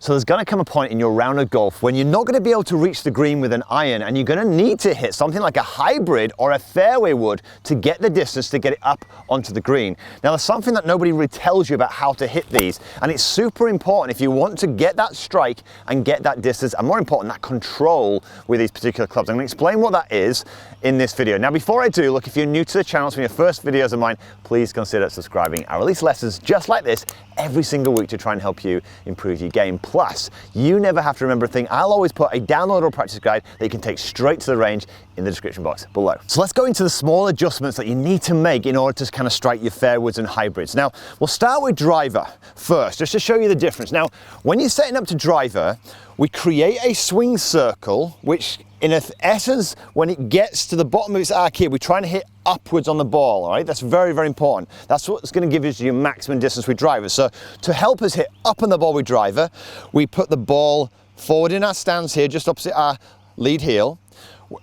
So there's going to come a point in your round of golf when you're not going to be able to reach the green with an iron, and you're going to need to hit something like a hybrid or a fairway wood to get the distance to get it up onto the green. Now there's something that nobody really tells you about how to hit these, and it's super important if you want to get that strike and get that distance, and more important, that control with these particular clubs. I'm going to explain what that is in this video. Now before I do, look, if you're new to the channel, it's one of your first videos of mine, please consider subscribing. I release lessons just like this every single week to try and help you improve your game. Plus, you never have to remember a thing. I'll always put a downloadable practice guide that you can take straight to the range in the description box below. So let's go into the small adjustments that you need to make in order to kind of strike your fairwoods and hybrids. Now, we'll start with driver first, just to show you the difference. Now, when you're setting up to driver, we create a swing circle, which in essence, when it gets to the bottom of its arc here, we try and hit upwards on the ball, all right? That's very, very important. That's what's going to give us your maximum distance with driver. So to help us hit up on the ball with driver, we put the ball forward in our stance here, just opposite our lead heel.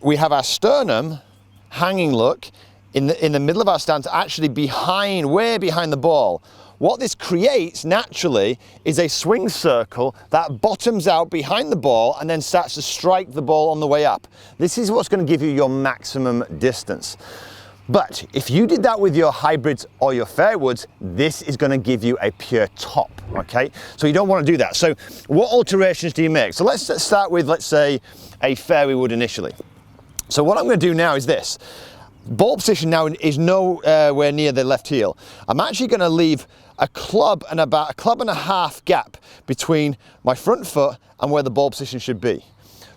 We have our sternum hanging, look, in the middle of our stance, actually behind, way behind the ball. What this creates naturally is a swing circle that bottoms out behind the ball and then starts to strike the ball on the way up. This is what's going to give you your maximum distance. But if you did that with your hybrids or your fairwoods, this is going to give you a pure top, okay? So you don't want to do that. So what alterations do you make? So let's start with, let's say, a fairway wood initially. So what I'm going to do now is this. Ball position now is nowhere near the left heel. I'm actually going to leave a club and about a club and a half gap between my front foot and where the ball position should be.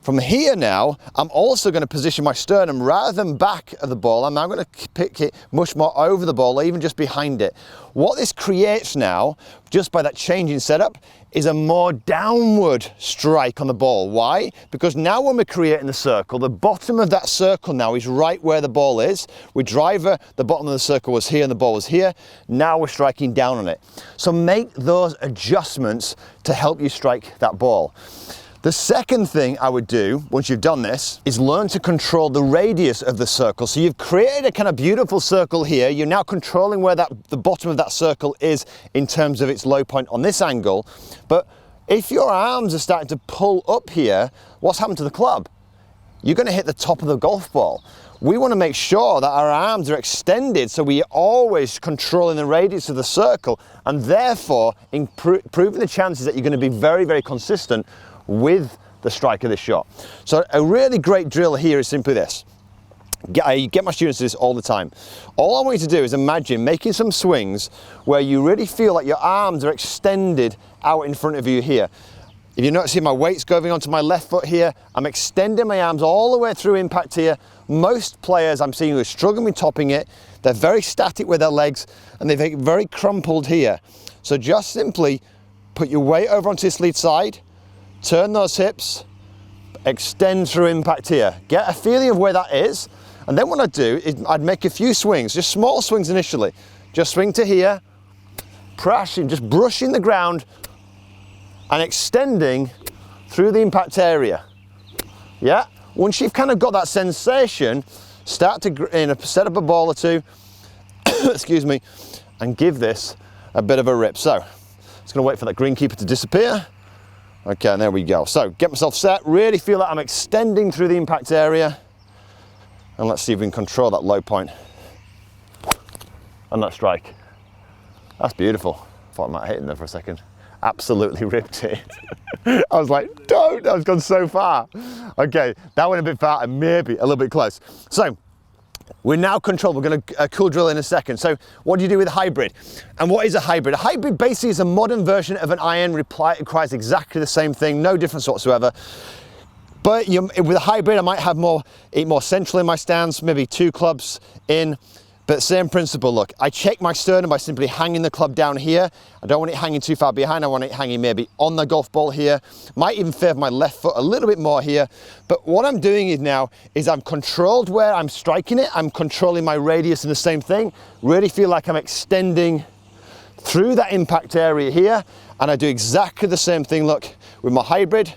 From here now, I'm also going to position my sternum rather than back of the ball. I'm now going to pick it much more over the ball, or even just behind it. What this creates now, just by that change in setup, is a more downward strike on the ball. Why? Because now when we're creating the circle, the bottom of that circle now is right where the ball is. With driver, the bottom of the circle was here and the ball was here. Now we're striking down on it. So make those adjustments to help you strike that ball. The second thing I would do, once you've done this, is learn to control the radius of the circle. So you've created a kind of beautiful circle here. You're now controlling where the bottom of that circle is in terms of its low point on this angle. But if your arms are starting to pull up here, what's happened to the club? You're going to hit the top of the golf ball. We want to make sure that our arms are extended, so we are always controlling the radius of the circle, and therefore improving the chances that you're going to be very, very consistent with the strike of this shot. So a really great drill here is simply this. I get my students to this all the time. All I want you to do is imagine making some swings where you really feel like your arms are extended out in front of you here. If you're noticing my weight's going onto my left foot here, I'm extending my arms all the way through impact here. Most players I'm seeing who are struggling with topping it, they're very static with their legs and they're very crumpled here. So just simply put your weight over onto this lead side, turn those hips, extend through impact here. Get a feeling of where that is. And then what I'd do is I'd make a few swings, just small swings initially. Just swing to here, pressing, just brushing the ground and extending through the impact area. Yeah? Once you've kind of got that sensation, start to set up a ball or two, excuse me, and give this a bit of a rip. So, just gonna wait for that greenkeeper to disappear. Okay, and there we go. So get myself set, really feel that I'm extending through the impact area. And let's see if we can control that low point and that strike. That's beautiful. Thought I might have hit in there for a second. Absolutely ripped it. I was like, don't, I was gone so far. Okay, that went a bit far and maybe a little bit close. So, we're now controlled. We're going to cool drill in a second. So what do you do with a hybrid? And what is a hybrid? A hybrid basically is a modern version of an iron. Requires exactly the same thing, no difference whatsoever. But with a hybrid, I might have more central in my stance, maybe 2 clubs in. But same principle, look, I check my sternum by simply hanging the club down here. I don't want it hanging too far behind, I want it hanging maybe on the golf ball here. Might even favor my left foot a little bit more here. But what I'm doing is I'm controlled where I'm striking it, I'm controlling my radius in the same thing. Really feel like I'm extending through that impact area here. And I do exactly the same thing, look, with my hybrid.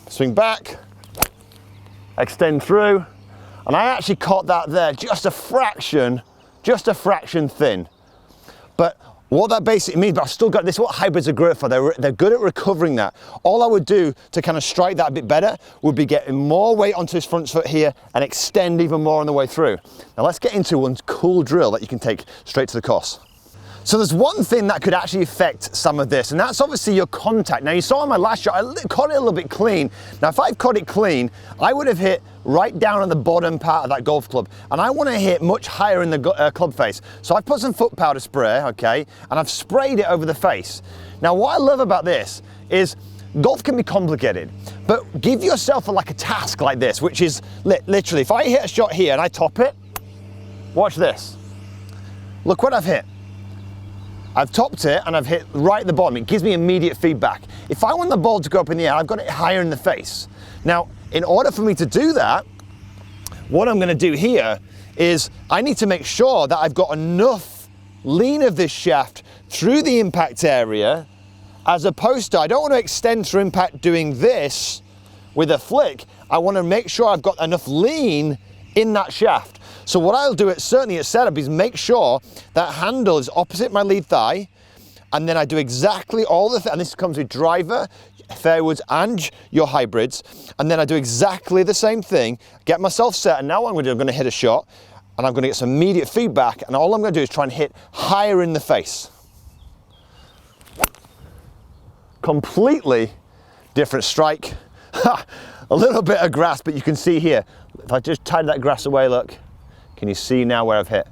Swing back, extend through. And I actually caught that there just a fraction thin. But What that basically means, but I've still got this, what hybrids are great for, they're good at recovering that. All I would do to kind of strike that a bit better would be getting more weight onto his front foot here and extend even more on the way through. Now let's get into one cool drill that you can take straight to the course. So there's one thing that could actually affect some of this, and that's obviously your contact. Now you saw in my last shot, I caught it a little bit clean. Now if I've caught it clean, I would have hit right down on the bottom part of that golf club, and I want to hit much higher in the club face. So I've put some foot powder spray, okay, and I've sprayed it over the face. Now what I love about this is golf can be complicated, but give yourself like a task like this, which is literally, if I hit a shot here and I top it, watch this. Look what I've hit. I've topped it and I've hit right at the bottom. It gives me immediate feedback. If I want the ball to go up in the air, I've got it higher in the face. Now, in order for me to do that, what I'm gonna do here is I need to make sure that I've got enough lean of this shaft through the impact area, as opposed to, I don't want to extend through impact doing this with a flick. I want to make sure I've got enough lean in that shaft. So what I'll do certainly at setup is make sure that handle is opposite my lead thigh, and then I do exactly all and this comes with driver, fairwoods and your hybrids, and then I do exactly the same thing, get myself set, and now what I'm gonna do, I'm gonna hit a shot, and I'm gonna get some immediate feedback, and all I'm gonna do is try and hit higher in the face. Completely different strike. A little bit of grass, but you can see here, if I just tidy that grass away, look, can you see now where I've hit?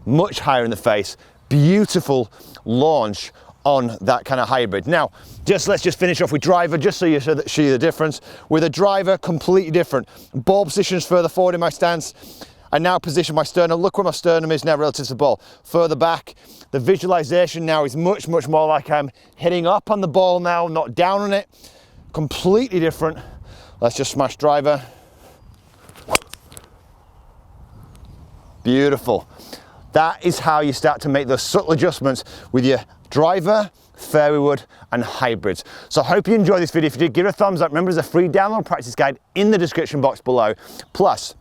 Much higher in the face, beautiful launch on that kind of hybrid. Now, let's just finish off with driver, just so you see the difference. With a driver, completely different. Ball positions further forward in my stance. I now position my sternum. Look where my sternum is now relative to the ball. Further back. The visualization now is much, much more like I'm hitting up on the ball now, not down on it. Completely different. Let's just smash driver. Beautiful. That is how you start to make those subtle adjustments with your driver, fairway wood, and hybrids. So I hope you enjoyed this video. If you did, give it a thumbs up. Remember, there's a free download practice guide in the description box below. Plus,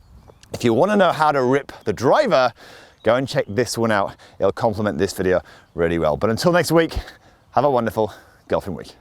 if you want to know how to rip the driver, go and check this one out. It'll complement this video really well. But until next week, have a wonderful golfing week.